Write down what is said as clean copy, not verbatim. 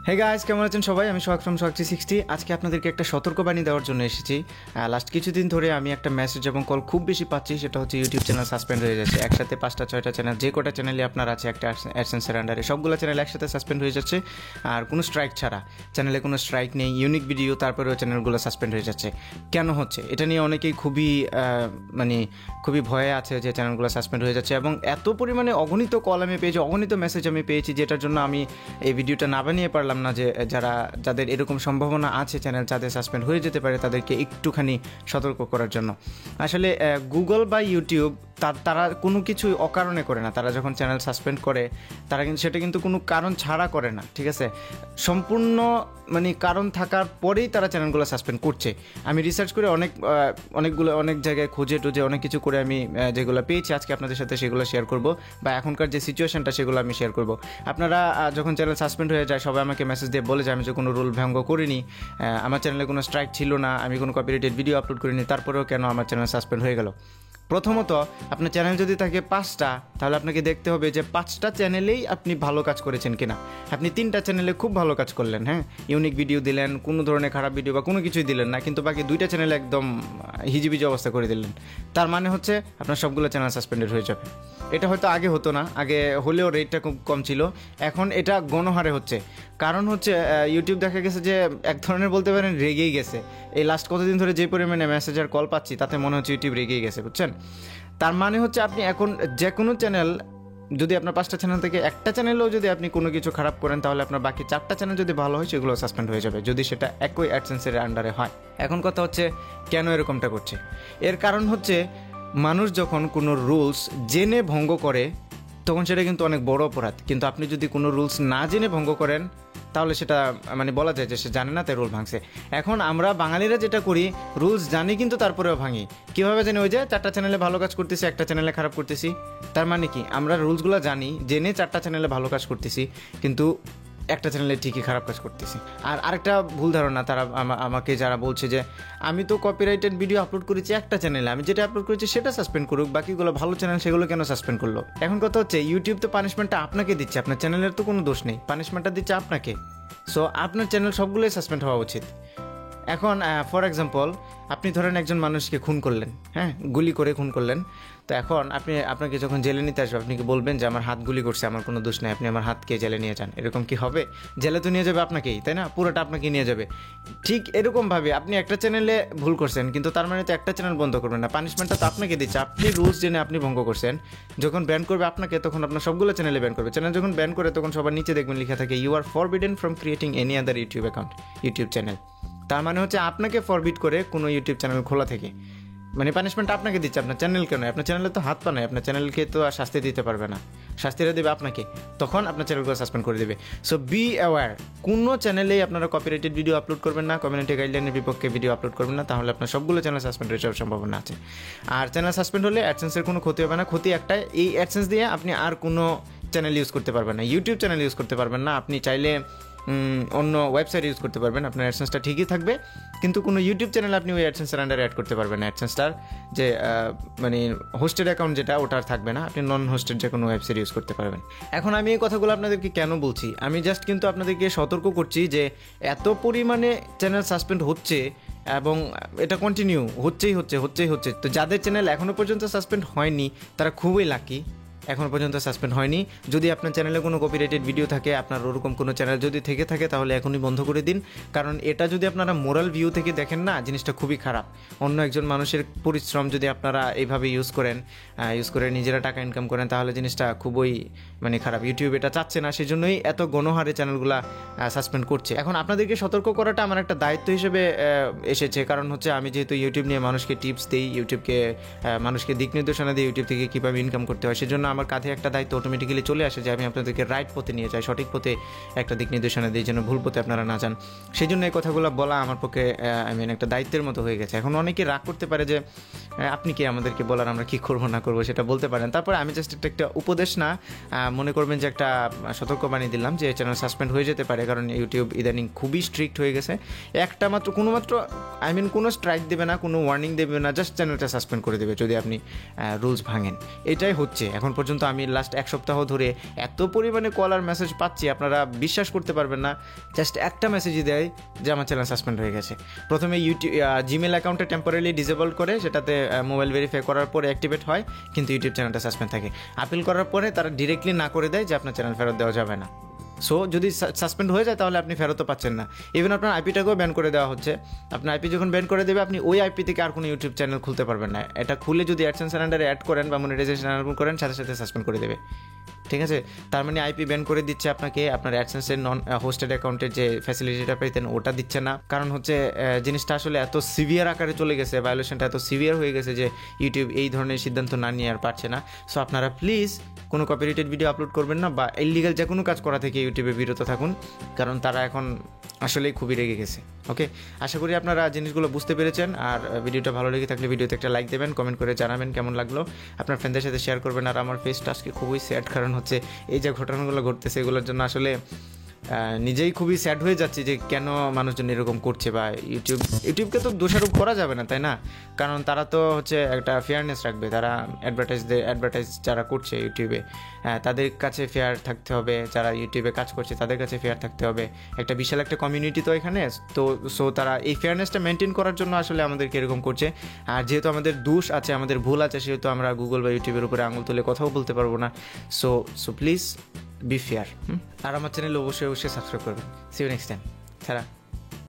Hey guys, কেমন আছেন সবাই? আমি সোহাগ ফ্রম সোহাগ360। আজকে আপনাদেরকে একটা সতর্কবাণী দেওয়ার জন্য এসেছি। লাস্ট কিছুদিন ধরে আমি একটা মেসেজ এবং কল খুব বেশি পাচ্ছি, সেটা হচ্ছে ইউটিউব চ্যানেল সাসপেন্ড হয়ে যাচ্ছে। একসাথে 5টা-6টা চ্যানেল, যে কটা চ্যানেলে আপনার আছে একটা অ্যাডসেন্সের আন্ডারে, সবগুলো চ্যানেল একসাথে সাসপেন্ড হয়ে যাচ্ছে। আর কোনো স্ট্রাইক ছাড়া, চ্যানেলে কোনো স্ট্রাইক নেই, ইউনিক ভিডিও, তারপরেও চ্যানেলগুলো সাসপেন্ড হয়ে যাচ্ছে। কেন হচ্ছে এটা নিয়ে অনেকেই খুবই ভয়ে আছে যে চ্যানেলগুলো সাসপেন্ড হয়ে যাচ্ছে। এবং এত পরিমাণে অগণিত কল আমি পেয়েছি, অগণিত মেসেজ আমি পেয়েছি, যেটার জন্য আমি এই ভিডিওটা না বানিয়ে পারলাম না যে যাদের এরকম সম্ভাবনা আছে চ্যানেল যাদের সাসপেন্ড হয়ে যেতে পারে তাদেরকে একটুখানি সতর্ক করার জন্য। আসলে গুগল বা ইউটিউব তারা কোনো কিছুই অকারণে করে না। তারা যখন চ্যানেল সাসপেন্ড করে তারা কিন্তু সেটা কোনো কারণ ছাড়া করে না, ঠিক আছে? সম্পূর্ণ কারণ থাকার পরেই তারা চ্যানেলগুলো সাসপেন্ড করছে। আমি রিসার্চ করে অনেক জায়গায় খুঁজে টুজে অনেক কিছু করে আমি যেগুলো পেয়েছি আজকে আপনাদের সাথে সেগুলো শেয়ার করব, বা এখনকার যে সিচুয়েশনটা সেগুলো আমি শেয়ার করব। আপনারা যখন চ্যানেল সাসপেন্ড হয়ে যায় সবাই আমাকে মেসেজ দিয়ে বলে যে আমি যে কোনো রুল ভঙ্গ করিনি, আমার চ্যানেলে কোনো স্ট্রাইক ছিল না, আমি কোনো কপিরাইটেড ভিডিও আপলোড করিনি, তারপরেও কেন আমার চ্যানেল সাসপেন্ড হয়ে গেল? প্রথমত, আপনার চ্যানেল যদি থাকে 5টা, তাহলে আপনাকে দেখতে হবে যে 5টা চ্যানেলেই আপনি ভালো কাজ করেছেন কিনা। আপনি 3টা চ্যানেলে খুব ভালো কাজ করলেন, হ্যাঁ, ইউনিক ভিডিও দিলেন, কোনো ধরনের খারাপ ভিডিও বা কোনো কিছুই দিলেন না, কিন্তু বাকি 2টা চ্যানেলে একদম হিজিবিজি অবস্থা করে দিলেন, তার মানে হচ্ছে আপনার সবগুলো চ্যানেল সাসপেন্ডেড হয়ে যাবে। এটা হয়তো আগে হতো না, আগে হলেও রেটটা খুব কম ছিল, এখন এটা গণহারে হচ্ছে। কারণ হচ্ছে ইউটিউব দেখা গেছে যে এক ধরনের বলতে পারেন রেগেই গেছে। এই লাস্ট কতদিন ধরে যে পরিমাণে মেসেজ আর কল পাচ্ছি তাতে মনে হচ্ছে ইউটিউব রেগেই গেছে, বুঝছেন? তার মানে হচ্ছে আপনি এখন যে কোনো চ্যানেল, যদি আপনার 5টা চ্যানেল থেকে একটা চ্যানেলেও যদি আপনি কোনো কিছু খারাপ করেন, তাহলে আপনার বাকি 4টা চ্যানেল যদি ভালো হয় সেগুলো সাসপেন্ড হয়ে যাবে, যদি সেটা একই অ্যাডসেন্সের আন্ডারে হয়। এখন কথা হচ্ছে কেন এরকমটা করছে? এর কারণ হচ্ছে মানুষ যখন কোনো রুলস জেনে ভঙ্গ করে তখন সেটা কিন্তু অনেক বড় অপরাধ। কিন্তু আপনি যদি কোনো রুলস না জেনে ভঙ্গ করেন তাহলে সেটা বলা যায় যে সে জানে না, তাই রুল ভাঙছে। এখন আমরা বাঙালিরা যেটা করি, রুলস জানি কিন্তু তারপরেও ভাঙি। কীভাবে জানি? ওই যে 4টা চ্যানেলে ভালো কাজ করতেছি, একটা চ্যানেলে খারাপ করতেছি। তার মানে কি, আমরা রুলসগুলো জানি, জেনে 4টা চ্যানেলে ভালো কাজ করতেছি, কিন্তু একটা চ্যানেলে ঠিকই খারাপ কাজ করতেছি। আর আরেকটা ভুল ধারণা তারা আমাকে যারা বলছে যে আমি তো কপিরাইটেড ভিডিও আপলোড করেছি একটা চ্যানেলে, আমি যেটা আপলোড করেছি সেটা সাসপেন্ড করুক, বাকিগুলো ভালো চ্যানেল সেগুলো কেন সাসপেন্ড করলো? এখন কথা হচ্ছে ইউটিউব তো পানিশমেন্টটা আপনাকে দিচ্ছে, আপনার চ্যানেলের তো কোনো দোষ নেই, পানিশমেন্টটা দিচ্ছে আপনাকে। সো আপনার চ্যানেল সবগুলোই সাসপেন্ড হওয়া উচিত। এখন ফর এক্সাম্পল, আপনি ধরেন একজন মানুষকে খুন করলেন, হ্যাঁ, গুলি করে খুন করলেন। তো এখন আপনাকে যখন জেলে নিতে আসবে, আপনি কি বলবেন যে আমার হাত গুলি করছে, আমার কোনো দোষ নেই, আপনি আমার হাতকে জেলে নিয়ে যান? এরকম কি হবে? জেলে তো নিয়ে যাবে আপনাকেই, তাই না? পুরোটা আপনাকে নিয়ে যাবে। ঠিক এরকমভাবে আপনি একটা চ্যানেলে ভুল করছেন, কিন্তু তার মানে তো একটা চ্যানেল বন্ধ করবেন না, পানিশমেন্টটা তো আপনাকে দিচ্ছে। আপনি রুলস জেনে আপনি ভঙ্গ করছেন, যখন ব্যান করবে আপনাকে তখন আপনার সবগুলো চ্যানেলে ব্যান করবে। চ্যানেল যখন ব্যান করে তখন সবার নিচে দেখবেন লেখা থাকে you are forbidden from creating any other YouTube channel. তার মানে হচ্ছে আপনাকে ফরবিড করে কোনো ইউটিউব চ্যানেল খোলা থেকে, পানিশমেন্ট আপনাকে দিচ্ছে, আপনার চ্যানেলকে নয়। আপনার চ্যানেলে তো হাত পা নয়, আপনার চ্যানেলকে তো আর শাস্তি দিতে পারবে না, শাস্তিটা দেবে আপনাকে, তখন আপনার চ্যানেলগুলো সাসপেন্ড করে দেবে। সো বি অ্যাওয়্যার, কোনো চ্যানেলেই আপনারা কপিরাইটেড ভিডিও আপলোড করবেন না, কমিউনিটি গাইডলাইনের বিপক্ষে ভিডিও আপলোড করবেন না, তাহলে আপনার সবগুলো চ্যানেল সাসপেন্ড হয়ে যাওয়ার সম্ভাবনা আছে। আর চ্যানেল সাসপেন্ড হলে অ্যাডসেন্সের কোনো ক্ষতি হবে না। ক্ষতি একটাই, এই অ্যাডসেন্স দিয়ে আপনি আর কোনো চ্যানেল ইউজ করতে পারবেন না, ইউটিউব চ্যানেল ইউজ করতে পারবেন না। আপনি চাইলে অন্য ওয়েবসাইট ইউজ করতে পারবেন, আপনার অ্যাডসেন্সটা ঠিকই থাকবে, কিন্তু কোনো ইউটিউব চ্যানেল আপনি ওই অ্যাডসেন্সের আন্ডারে অ্যাড করতে পারবেন না। অ্যাডসেন্সটার যে হোস্টেড অ্যাকাউন্ট যেটা, ওটা আর থাকবে না, আপনি নন হোস্টেড যে কোনো ওয়েবসাইট ইউজ করতে পারবেন। এখন আমি এই কথাগুলো আপনাদেরকে কেন বলছি? আমি জাস্ট কিন্তু আপনাদেরকে সতর্ক করছি যে এত পরিমাণে চ্যানেল সাসপেন্ড হচ্ছে এবং এটা কন্টিনিউ হচ্ছেই হচ্ছে। তো যাদের চ্যানেল এখনও পর্যন্ত সাসপেন্ড হয়নি তারা খুবই লাকি, এখনও পর্যন্ত সাসপেন্ড হয়নি। যদি আপনার চ্যানেলে কোনো কপিরাইটেড ভিডিও থাকে, আপনার ওরকম কোনো চ্যানেল যদি থেকে থাকে, তাহলে এখনই বন্ধ করে দিন। কারণ এটা যদি আপনারা মোরাল ভিউ থেকে দেখেন না, জিনিসটা খুবই খারাপ। অন্য একজন মানুষের পরিশ্রম যদি আপনারা এইভাবে ইউজ করে নিজেরা টাকা ইনকাম করেন, তাহলে জিনিসটা খুবই খারাপ। ইউটিউব এটা চাচ্ছে না, সেজন্যই এত গণহারে চ্যানেলগুলো সাসপেন্ড করছে। এখন আপনাদেরকে সতর্ক করাটা আমার একটা দায়িত্ব হিসেবে এসেছে, কারণ হচ্ছে আমি যেহেতু ইউটিউব নিয়ে মানুষকে টিপস দিই, মানুষকে দিক নির্দেশনা দিই ইউটিউব থেকে কীভাবে ইনকাম করতে হয়, সেজন্য আমার কাঁধে একটা দায়িত্ব অটোমেটিক্যালি চলে আসে যে আমি আপনাদেরকে রাইট পথে নিয়ে যাই, সঠিক পথে একটা দিক নির্দেশনা দিই, যেন ভুল পথে আপনারা না যান। সেই জন্য এই কথাগুলো বলা আমার পক্ষে একটা দায়িত্বের মতো হয়ে গেছে। এখন অনেকে রাগ করতে পারে যে আপনি কি আমাদেরকে বলার, আমরা কি করবো না করবো সেটা বলতে পারেন। তারপরে আমি জাস্ট একটা উপদেশ না মনে করবেন যে একটা সতর্কবাণী দিলাম যে চ্যানেল সাসপেন্ড হয়ে যেতে পারে, কারণ ইউটিউব ইদানিং খুবই স্ট্রিক্ট হয়ে গেছে। কোনো স্ট্রাইক দেবে না, কোনো ওয়ার্নিং দেবে না, জাস্ট চ্যানেলটা সাসপেন্ড করে দেবে যদি আপনি রুলস ভাঙেন। এটাই হচ্ছে এখন পর্যন্ত। পর্যন্ত আমি লাস্ট 1 সপ্তাহ ধরে এত পরিমাণে কল আর মেসেজ পাচ্ছি, আপনারা বিশ্বাস করতে পারবেন না। জাস্ট একটা মেসেজই দেয় যে আমার চ্যানেল সাসপেন্ড হয়ে গেছে। প্রথমে জিমেল অ্যাকাউন্টে টেম্পোরারি ডিসেবল করে, সেটাতে মোবাইল ভেরিফাই করার পরে অ্যাক্টিভেট হয়, কিন্তু ইউটিউব চ্যানেলটা সাসপেন্ড থাকে। আপিল করার পরে তারা ডিরেক্টলি না করে দেয় যে আপনার চ্যানেল ফেরত দেওয়া যাবে না। সো যদি সাসপেন্ড হয়ে যায় তাহলে আপনি ফেরতও পাচ্ছেন না। ইভেন আপনার আইপিটাকেও ব্যান করে দেওয়া হচ্ছে। আপনার আইপি যখন ব্যান করে দেবে, আপনি ওই আইপি থেকে আর কোনো ইউটিউব চ্যানেল খুলতে পারবেন না। এটা খুলে যদি অ্যাডসেন্সের আন্ডারে অ্যাড করেন বা মনিটাইজেশন অন করেন, সাথে সাথে সাসপেন্ড করে দেবে। ঠিক আছে, তার মানে আইপি ব্যান করে দিচ্ছে আপনাকে, আপনার অ্যাডসেন্সের নন হোস্টেড অ্যাকাউন্টের যে ফ্যাসিলিটিটা পেতেন ওটা দিচ্ছে না। কারণ হচ্ছে জিনিসটা আসলে এত সিভিয়ার আকারে চলে গেছে, ভায়োলেশনটা এত সিভিয়ার হয়ে গেছে যে ইউটিউব এই ধরনের সিদ্ধান্ত না নিয়ে আর পারছে না। সো আপনারা প্লিজ কোনো কপিরাইটেড ভিডিও আপলোড করবেন না, বা ইলিগাল যে কোনো কাজ করা থেকে ইউটিউবে বিরত থাকুন, কারণ তারা এখন আসলেই খুবই রেগে গেছে। ওকে, আশা করি আপনারা জিনিসগুলো বুঝতে পেরেছেন। আর ভিডিওটা ভালো লেগে থাকলে ভিডিওতে একটা লাইক দেবেন, কমেন্ট করে জানাবেন কেমন লাগলো, আপনার ফ্রেন্ডদের সাথে শেয়ার করবেন। আর আমার ফেসটা আজকে খুবই স্যাড, কারণ হচ্ছে এই যে ঘটনাগুলো ঘটতেছে এগুলোর জন্য আসলে নিজেই খুবই স্যাড হয়ে যাচ্ছি যে কেন মানুষজন এরকম করছে। বা ইউটিউবকে তো দোষারোপ করা যাবে না, তাই না? কারণ তারা তো হচ্ছে একটা ফেয়ারনেস রাখবে, তারা অ্যাডভার্টাইজ যারা করছে ইউটিউবে তাদের কাছে ফেয়ার থাকতে হবে, যারা ইউটিউবে কাজ করছে তাদের কাছে ফেয়ার থাকতে হবে। একটা বিশাল একটা কমিউনিটি তো এখানে, তো সো তারা এই ফেয়ারনেসটা মেনটেন করার জন্য আসলে আমাদেরকে এরকম করছে। আর যেহেতু আমাদের দোষ আছে, আমাদের ভুল আছে, সেহেতু আমরা গুগল বা ইউটিউবের উপরে আঙুল তুলে কথাও বলতে পারবো না। So please be fair. আর আমার চ্যানেল অবশ্যই সাবস্ক্রাইব করবেন। See you next time. ছাড়া